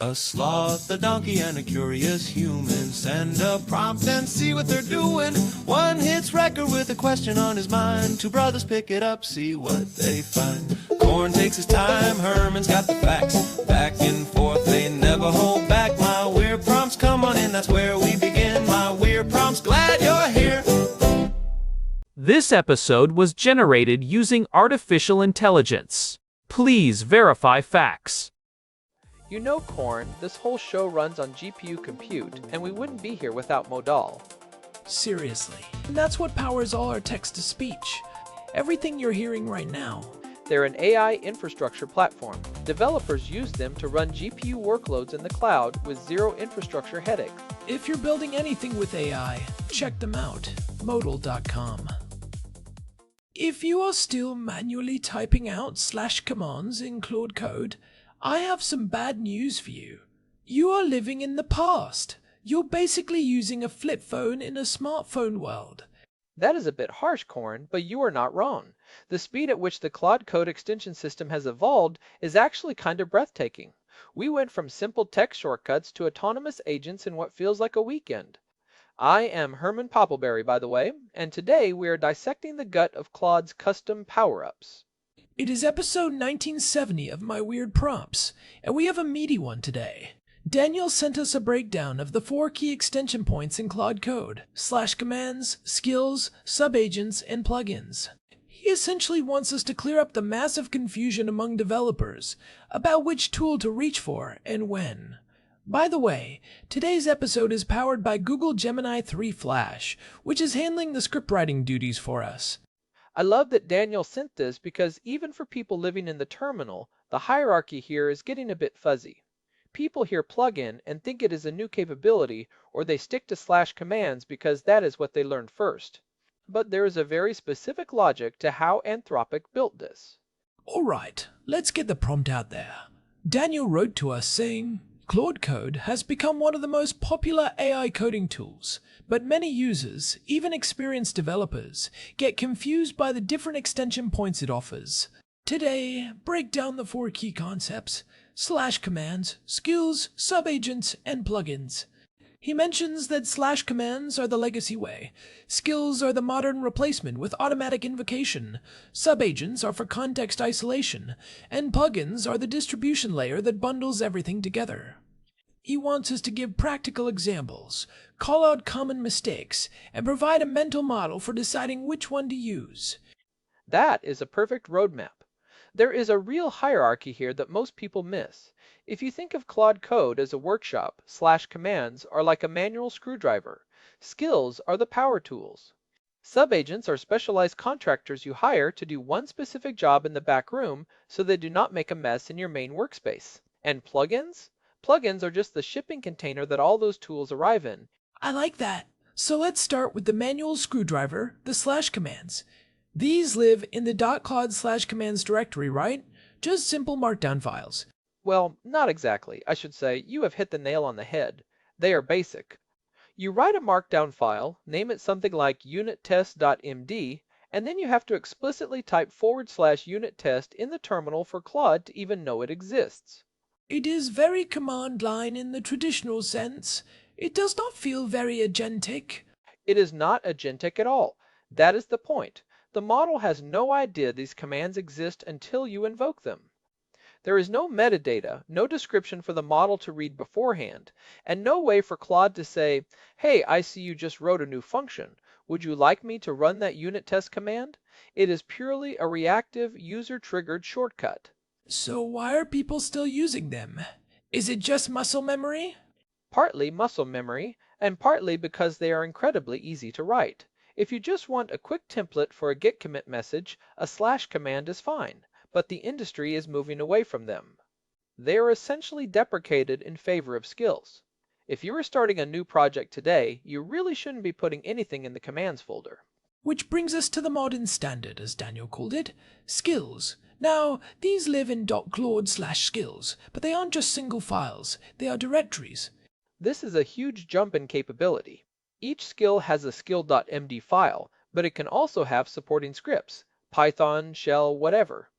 A sloth, a donkey, and a curious human. Send a prompt and see what they're doing. One hits record with a question on his mind. Two brothers pick it up, see what they find. Corn takes his time, Herman's got the facts. Back and forth, they never hold back. My weird prompts, come on in, that's where we begin. My weird prompts, glad you're here. This episode was generated using artificial intelligence. Please verify facts. You know, Corn, this whole show runs on GPU compute, and we wouldn't be here without Modal. Seriously. And that's what powers all our text-to-speech. Everything you're hearing right now. They're an AI infrastructure platform. Developers use them to run GPU workloads in the cloud with zero infrastructure headaches. If you're building anything with AI, check them out. Modal.com. If you are still manually typing out /commands in Claude Code, I have some bad news for you. You are living in the past. You're basically using a flip phone in a smartphone world. That is a bit harsh, Corn, but you are not wrong. The speed at which the Claude Code extension system has evolved is actually kind of breathtaking. We went from simple text shortcuts to autonomous agents in what feels like a weekend. I am Herman Poppleberry, by the way, and today we are dissecting the gut of Claude's custom power-ups. It is episode 1970 of My Weird Prompts, and we have a meaty one today. Daniel sent us a breakdown of the 4 key extension points in Claude Code: /commands, skills, subagents, and plugins. He essentially wants us to clear up the massive confusion among developers about which tool to reach for and when. By the way, today's episode is powered by Google Gemini 3 Flash, which is handling the scriptwriting duties for us. I love that Daniel sent this because even for people living in the terminal, the hierarchy here is getting a bit fuzzy. People hear plugin and think it is a new capability, or they stick to /commands because that is what they learned first. But there is a very specific logic to how Anthropic built this. Alright, let's get the prompt out there. Daniel wrote to us saying, Claude Code has become one of the most popular AI coding tools, but many users, even experienced developers, get confused by the different extension points it offers. Today, break down the 4 key concepts: /commands, skills, subagents, and plugins. He mentions that /commands are the legacy way, skills are the modern replacement with automatic invocation, subagents are for context isolation, and plugins are the distribution layer that bundles everything together. He wants us to give practical examples, call out common mistakes, and provide a mental model for deciding which one to use. That is a perfect roadmap. There is a real hierarchy here that most people miss. If you think of Claude Code as a workshop, /commands are like a manual screwdriver. Skills are the power tools. Subagents are specialized contractors you hire to do one specific job in the back room so they do not make a mess in your main workspace. And plugins? Plugins are just the shipping container that all those tools arrive in. I like that. So let's start with the manual screwdriver, the /commands. These live in the .claude/commands directory, right? Just simple markdown files. Well, not exactly. I should say, you have hit the nail on the head. They are basic. You write a markdown file, name it something like unittest.md, and then you have to explicitly type /unittest in the terminal for Claude to even know it exists. It is very command line in the traditional sense. It does not feel very agentic. It is not agentic at all. That is the point. The model has no idea these commands exist until you invoke them. There is no metadata, no description for the model to read beforehand, and no way for Claude to say, hey, I see you just wrote a new function. Would you like me to run that unit test command? It is purely a reactive, user-triggered shortcut. So why are people still using them? Is it just muscle memory? Partly muscle memory, and partly because they are incredibly easy to write. If you just want a quick template for a git commit message, a /command is fine, but the industry is moving away from them. They are essentially deprecated in favor of skills. If you are starting a new project today, you really shouldn't be putting anything in the commands folder. Which brings us to the modern standard, as Daniel called it, skills. Now, these live in .claude/skills, but they aren't just single files, they are directories. This is a huge jump in capability. Each skill has a skill.md file, but it can also have supporting scripts, Python, Shell, whatever.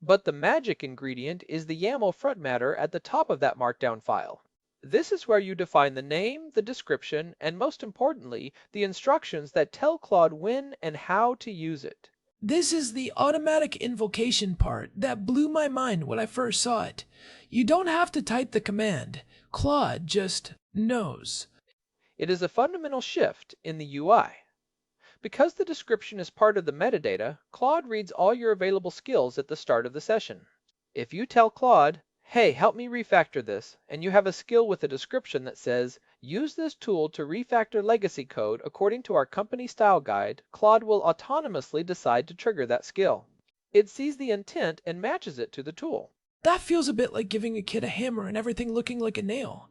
But the magic ingredient is the YAML front matter at the top of that markdown file. This is where you define the name, the description, and most importantly, the instructions that tell Claude when and how to use it. This is the automatic invocation part that blew my mind when I first saw it. You don't have to type the command. Claude just knows. It is a fundamental shift in the UI. Because the description is part of the metadata, Claude reads all your available skills at the start of the session. If you tell Claude, hey, help me refactor this, and you have a skill with a description that says, use this tool to refactor legacy code according to our company style guide, Claude will autonomously decide to trigger that skill. It sees the intent and matches it to the tool. That feels a bit like giving a kid a hammer and everything looking like a nail.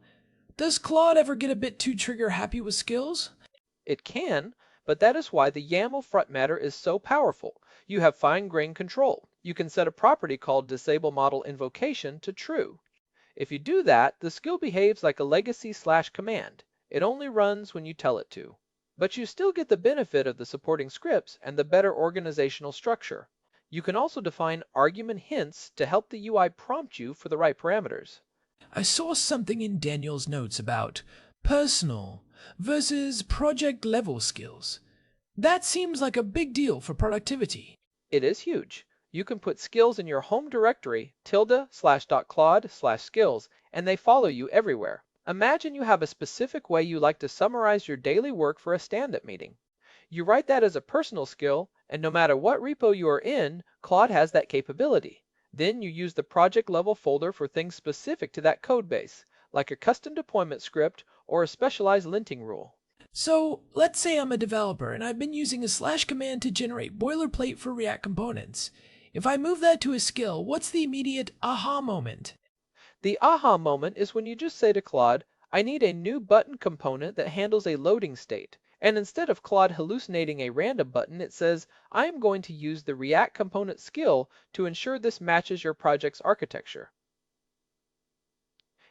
Does Claude ever get a bit too trigger happy with skills? It can, but that is why the YAML front matter is so powerful. You have fine-grained control. You can set a property called disable model invocation to true. If you do that, the skill behaves like a legacy/command. It only runs when you tell it to. But you still get the benefit of the supporting scripts and the better organizational structure. You can also define argument hints to help the UI prompt you for the right parameters. I saw something in Daniel's notes about personal versus project level skills. That seems like a big deal for productivity. It is huge. You can put skills in your home directory ~/.claude/skills and they follow you everywhere. Imagine you have a specific way you like to summarize your daily work for a stand-up meeting. You write that as a personal skill, and no matter what repo you are in, Claude has that capability. Then you use the project level folder for things specific to that code base, like a custom deployment script or a specialized linting rule. So, let's say I'm a developer and I've been using a / command to generate boilerplate for React components. If I move that to a skill, what's the immediate aha moment? The aha moment is when you just say to Claude, I need a new button component that handles a loading state. And instead of Claude hallucinating a random button, it says, I am going to use the React component skill to ensure this matches your project's architecture.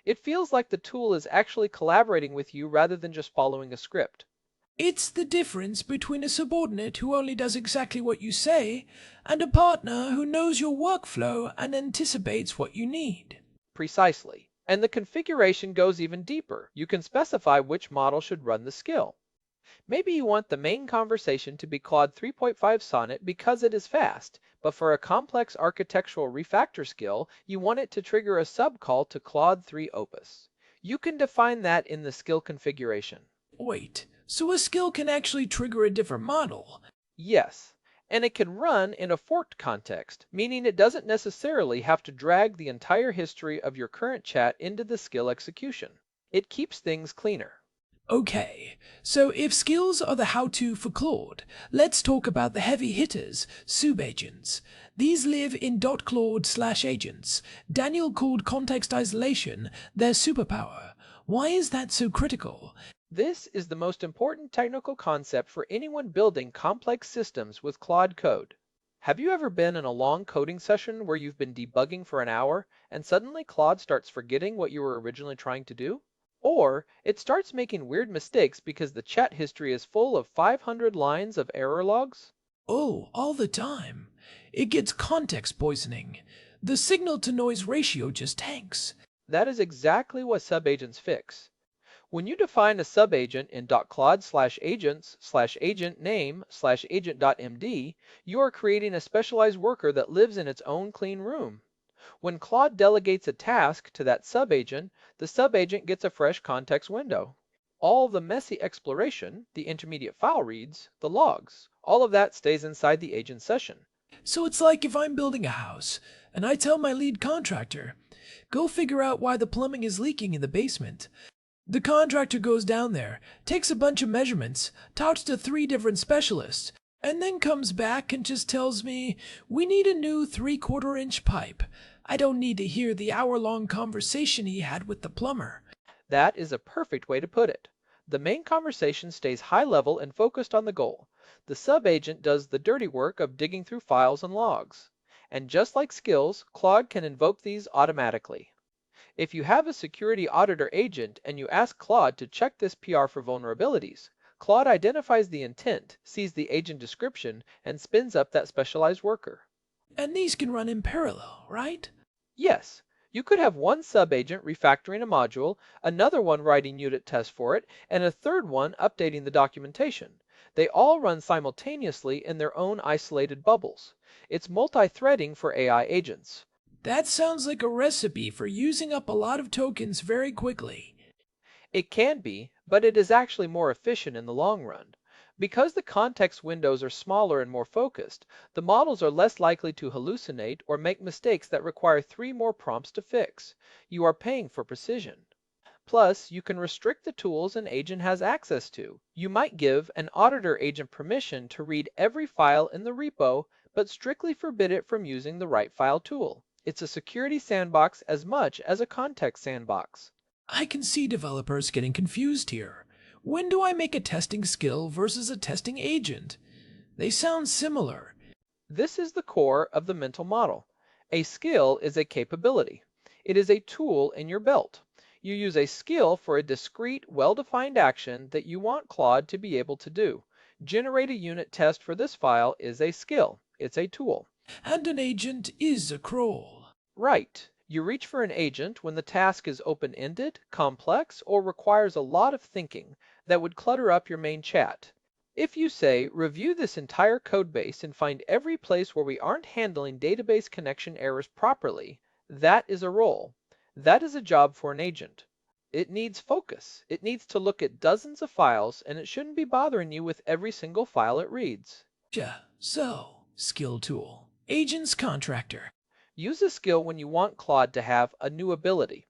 It feels like the tool is actually collaborating with you rather than just following a script. It's the difference between a subordinate who only does exactly what you say and a partner who knows your workflow and anticipates what you need. Precisely. And the configuration goes even deeper. You can specify which model should run the skill. Maybe you want the main conversation to be Claude 3.5 Sonnet because it is fast, but for a complex architectural refactor skill, you want it to trigger a subcall to Claude 3 Opus. You can define that in the skill configuration. Wait, so a skill can actually trigger a different model? Yes, and it can run in a forked context, meaning it doesn't necessarily have to drag the entire history of your current chat into the skill execution. It keeps things cleaner. Okay, so if skills are the how-to for Claude, let's talk about the heavy hitters, subagents. These live in .claude/agents. Daniel called context isolation their superpower. Why is that so critical? This is the most important technical concept for anyone building complex systems with Claude Code. Have you ever been in a long coding session where you've been debugging for an hour and suddenly Claude starts forgetting what you were originally trying to do? Or it starts making weird mistakes because the chat history is full of 500 lines of error logs? Oh, all the time. It gets context poisoning. The signal-to-noise ratio just tanks. That is exactly what subagents fix. When you define a subagent in .claude/agents/agent name/agent.md, you are creating a specialized worker that lives in its own clean room. When Claude delegates a task to that subagent, the subagent gets a fresh context window. All the messy exploration, the intermediate file reads, the logs, all of that stays inside the agent session. So it's like if I'm building a house, and I tell my lead contractor, go figure out why the plumbing is leaking in the basement. The contractor goes down there, takes a bunch of measurements, talks to 3 different specialists, and then comes back and just tells me, we need a new 3/4-inch pipe. I don't need to hear the hour-long conversation he had with the plumber. That is a perfect way to put it. The main conversation stays high level and focused on the goal. The subagent does the dirty work of digging through files and logs. And just like skills, Claude can invoke these automatically. If you have a security auditor agent and you ask Claude to check this PR for vulnerabilities, Claude identifies the intent, sees the agent description, and spins up that specialized worker. And these can run in parallel, right? Yes, you could have one subagent refactoring a module, another one writing unit tests for it, and a third one updating the documentation. They all run simultaneously in their own isolated bubbles. It's multi-threading for AI agents. That sounds like a recipe for using up a lot of tokens very quickly. It can be, but it is actually more efficient in the long run. Because the context windows are smaller and more focused, the models are less likely to hallucinate or make mistakes that require 3 more prompts to fix. You are paying for precision. Plus, you can restrict the tools an agent has access to. You might give an auditor agent permission to read every file in the repo, but strictly forbid it from using the write file tool. It's a security sandbox as much as a context sandbox. I can see developers getting confused here. When do I make a testing skill versus a testing agent? They sound similar. This is the core of the mental model. A skill is a capability. It is a tool in your belt. You use a skill for a discrete, well-defined action that you want Claude to be able to do. Generate a unit test for this file is a skill. It's a tool. And an agent is a crawl. Right. You reach for an agent when the task is open-ended, complex, or requires a lot of thinking that would clutter up your main chat. If you say, review this entire code base and find every place where we aren't handling database connection errors properly, that is a role. That is a job for an agent. It needs focus. It needs to look at dozens of files, and it shouldn't be bothering you with every single file it reads. So, skill tool. Agent's contractor. Use a skill when you want Claude to have a new ability.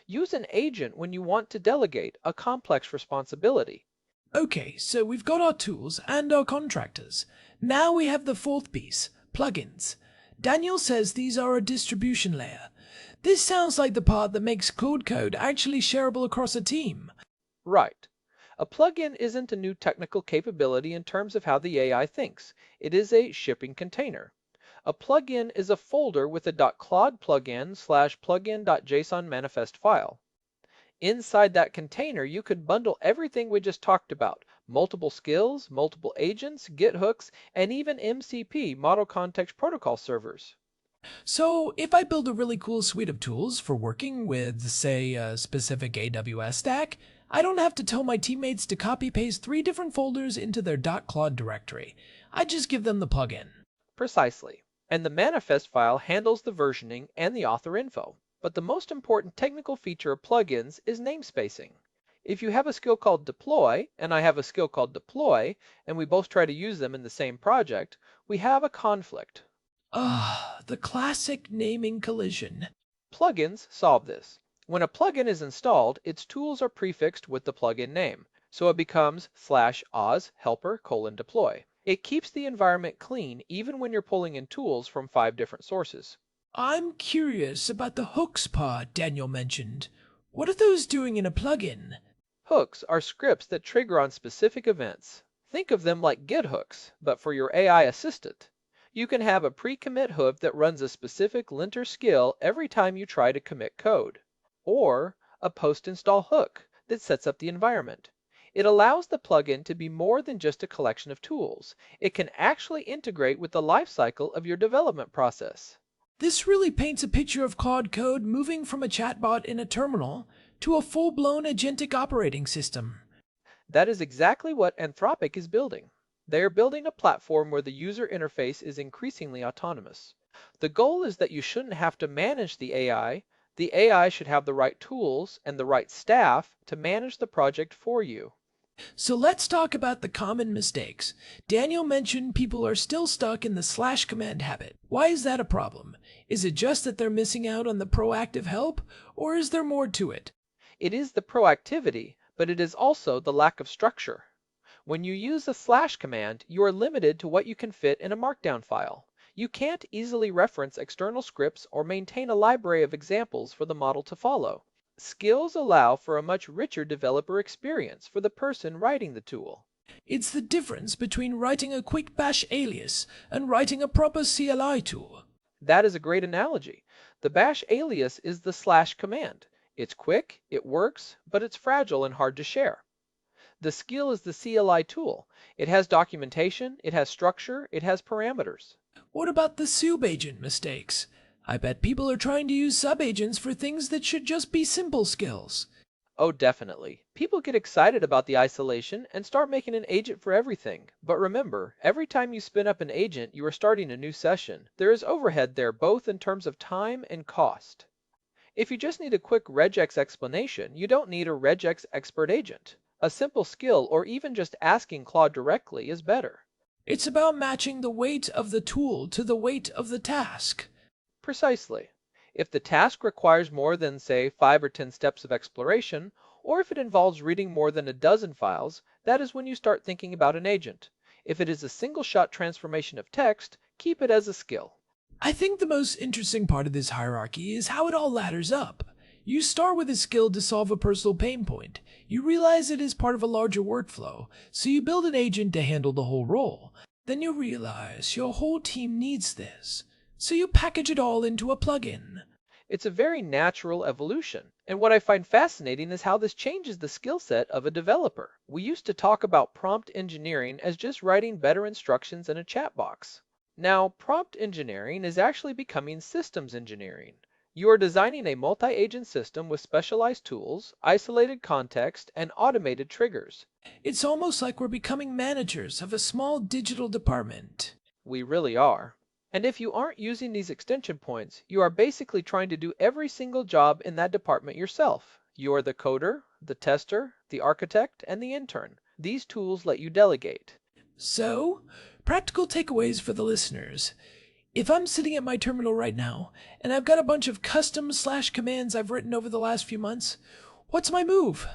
Use an agent when you want to delegate a complex responsibility. Okay, so we've got our tools and our contractors. Now we have the fourth piece, plugins. Daniel says these are a distribution layer. This sounds like the part that makes Claude Code actually shareable across a team. Right. A plugin isn't a new technical capability in terms of how the AI thinks. It is a shipping container. A plugin is a folder with a .claude plugin/plugin.json manifest file. Inside that container, you could bundle everything we just talked about: multiple skills, multiple agents, Git hooks, and even MCP, Model Context Protocol servers. So, if I build a really cool suite of tools for working with, say, a specific AWS stack, I don't have to tell my teammates to copy-paste 3 different folders into their .claude directory. I just give them the plugin. Precisely. And the manifest file handles the versioning and the author info. But the most important technical feature of plugins is namespacing. If you have a skill called deploy, and I have a skill called deploy, and we both try to use them in the same project, we have a conflict. The classic naming collision. Plugins solve this. When a plugin is installed, its tools are prefixed with the plugin name, so it becomes /oz helper:\deploy. It keeps the environment clean even when you're pulling in tools from 5 different sources. I'm curious about the hooks part Daniel mentioned. What are those doing in a plugin? Hooks are scripts that trigger on specific events. Think of them like Git hooks, but for your AI assistant. You can have a pre-commit hook that runs a specific linter skill every time you try to commit code, or a post-install hook that sets up the environment. It allows the plugin to be more than just a collection of tools. It can actually integrate with the lifecycle of your development process. This really paints a picture of Claude Code moving from a chatbot in a terminal to a full-blown agentic operating system. That is exactly what Anthropic is building. They are building a platform where the user interface is increasingly autonomous. The goal is that you shouldn't have to manage the AI. The AI should have the right tools and the right staff to manage the project for you. So let's talk about the common mistakes. Daniel mentioned people are still stuck in the /command habit. Why is that a problem? Is it just that they're missing out on the proactive help, or is there more to it? It is the proactivity, but it is also the lack of structure. When you use a /command, you are limited to what you can fit in a markdown file. You can't easily reference external scripts or maintain a library of examples for the model to follow. Skills allow for a much richer developer experience for the person writing the tool. It's the difference between writing a quick bash alias and writing a proper CLI tool. That is a great analogy. The bash alias is the /command. It's quick, it works, but it's fragile and hard to share. The skill is the CLI tool. It has documentation, it has structure, it has parameters. What about the subagent mistakes? I bet people are trying to use subagents for things that should just be simple skills. Oh, definitely. People get excited about the isolation and start making an agent for everything. But remember, every time you spin up an agent, you are starting a new session. There is overhead there both in terms of time and cost. If you just need a quick regex explanation, you don't need a regex expert agent. A simple skill or even just asking Claude directly is better. It's about matching the weight of the tool to the weight of the task. Precisely. If the task requires more than, say, 5 or 10 steps of exploration, or if it involves reading more than a dozen files, that is when you start thinking about an agent. If it is a single-shot transformation of text, keep it as a skill. I think the most interesting part of this hierarchy is how it all ladders up. You start with a skill to solve a personal pain point. You realize it is part of a larger workflow, so you build an agent to handle the whole role. Then you realize your whole team needs this, so you package it all into a plugin. It's a very natural evolution, and what I find fascinating is how this changes the skill set of a developer. We used to talk about prompt engineering as just writing better instructions in a chat box. Now, prompt engineering is actually becoming systems engineering. You are designing a multi-agent system with specialized tools, isolated context, and automated triggers. It's almost like we're becoming managers of a small digital department. We really are. And if you aren't using these extension points, you are basically trying to do every single job in that department yourself. You are the coder, the tester, the architect, and the intern. These tools let you delegate. So, practical takeaways for the listeners. If I'm sitting at my terminal right now, and I've got a bunch of custom/commands I've written over the last few months, what's my move?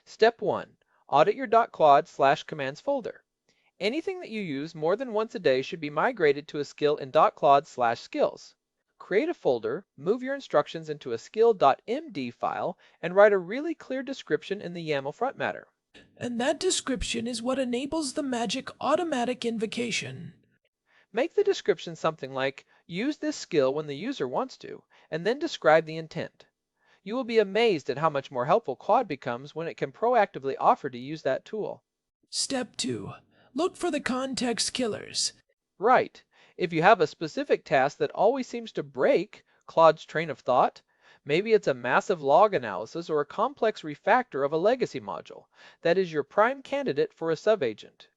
Step 1. Audit your .claude/commands folder. Anything that you use more than once a day should be migrated to a skill in .claude/skills. Create a folder, move your instructions into a skill.md file, and write a really clear description in the YAML front matter. And that description is what enables the magic automatic invocation. Make the description something like, use this skill when the user wants to, and then describe the intent. You will be amazed at how much more helpful Claude becomes when it can proactively offer to use that tool. Step 2. Look for the context killers. Right. If you have a specific task that always seems to break Claude's train of thought, maybe it's a massive log analysis or a complex refactor of a legacy module, that is your prime candidate for a subagent.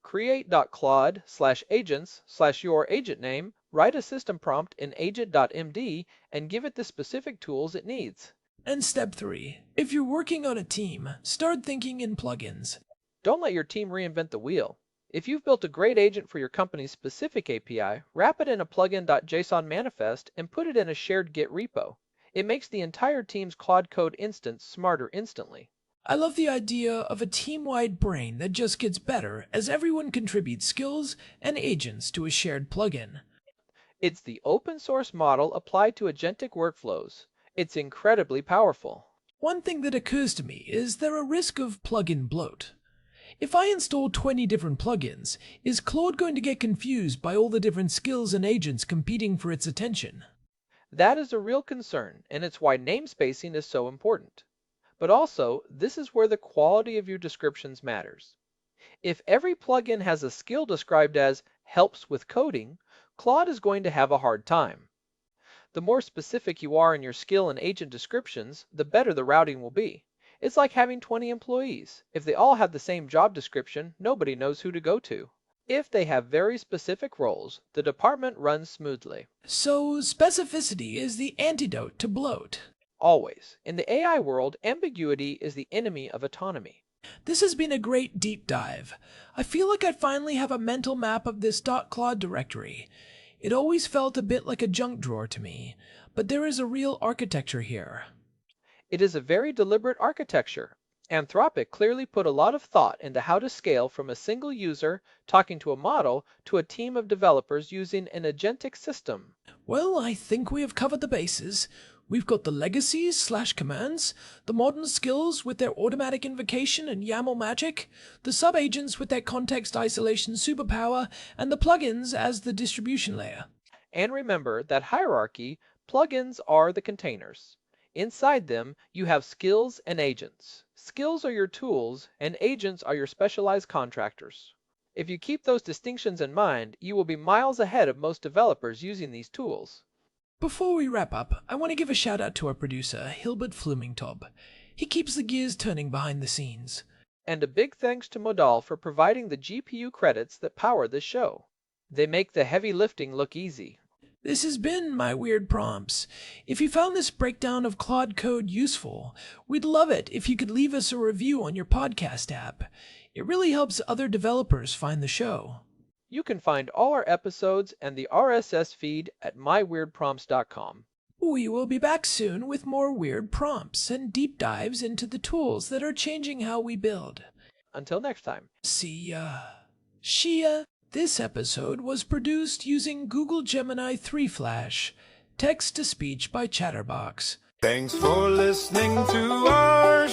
Create.claude/agents/your agent name, write a system prompt in agent.md, and give it the specific tools it needs. And step 3. If you're working on a team, start thinking in plugins. Don't let your team reinvent the wheel. If you've built a great agent for your company's specific API, wrap it in a plugin.json manifest and put it in a shared Git repo. It makes the entire team's Claude Code instance smarter instantly. I love the idea of a team-wide brain that just gets better as everyone contributes skills and agents to a shared plugin. It's the open source model applied to agentic workflows. It's incredibly powerful. One thing that occurs to me is there a risk of plugin bloat. If I install 20 different plugins, is Claude going to get confused by all the different skills and agents competing for its attention? That is a real concern, and it's why namespacing is so important. But also, this is where the quality of your descriptions matters. If every plugin has a skill described as helps with coding, Claude is going to have a hard time. The more specific you are in your skill and agent descriptions, the better the routing will be. It's like having 20 employees. If they all have the same job description, nobody knows who to go to. If they have very specific roles, the department runs smoothly. So specificity is the antidote to bloat. Always. In the AI world, ambiguity is the enemy of autonomy. This has been a great deep dive. I feel like I finally have a mental map of this .claude directory. It always felt a bit like a junk drawer to me, but there is a real architecture here. It is a very deliberate architecture. Anthropic clearly put a lot of thought into how to scale from a single user talking to a model to a team of developers using an agentic system. Well, I think we have covered the bases. We've got the legacies/commands, the modern skills with their automatic invocation and YAML magic, the subagents with their context isolation superpower, and the plugins as the distribution layer. And remember that hierarchy, plugins are the containers. Inside them, you have skills and agents. Skills are your tools, and agents are your specialized contractors. If you keep those distinctions in mind, you will be miles ahead of most developers using these tools. Before we wrap up, I want to give a shout out to our producer, Hilbert Flumingtob. He keeps the gears turning behind the scenes. And a big thanks to Modal for providing the GPU credits that power this show. They make the heavy lifting look easy. This has been My Weird Prompts. If you found this breakdown of Claude Code useful, we'd love it if you could leave us a review on your podcast app. It really helps other developers find the show. You can find all our episodes and the RSS feed at myweirdprompts.com. We will be back soon with more weird prompts and deep dives into the tools that are changing how we build. Until next time. See ya. Shia. This episode was produced using Google Gemini 3 Flash, text-to-speech by Chatterbox. Thanks for listening to our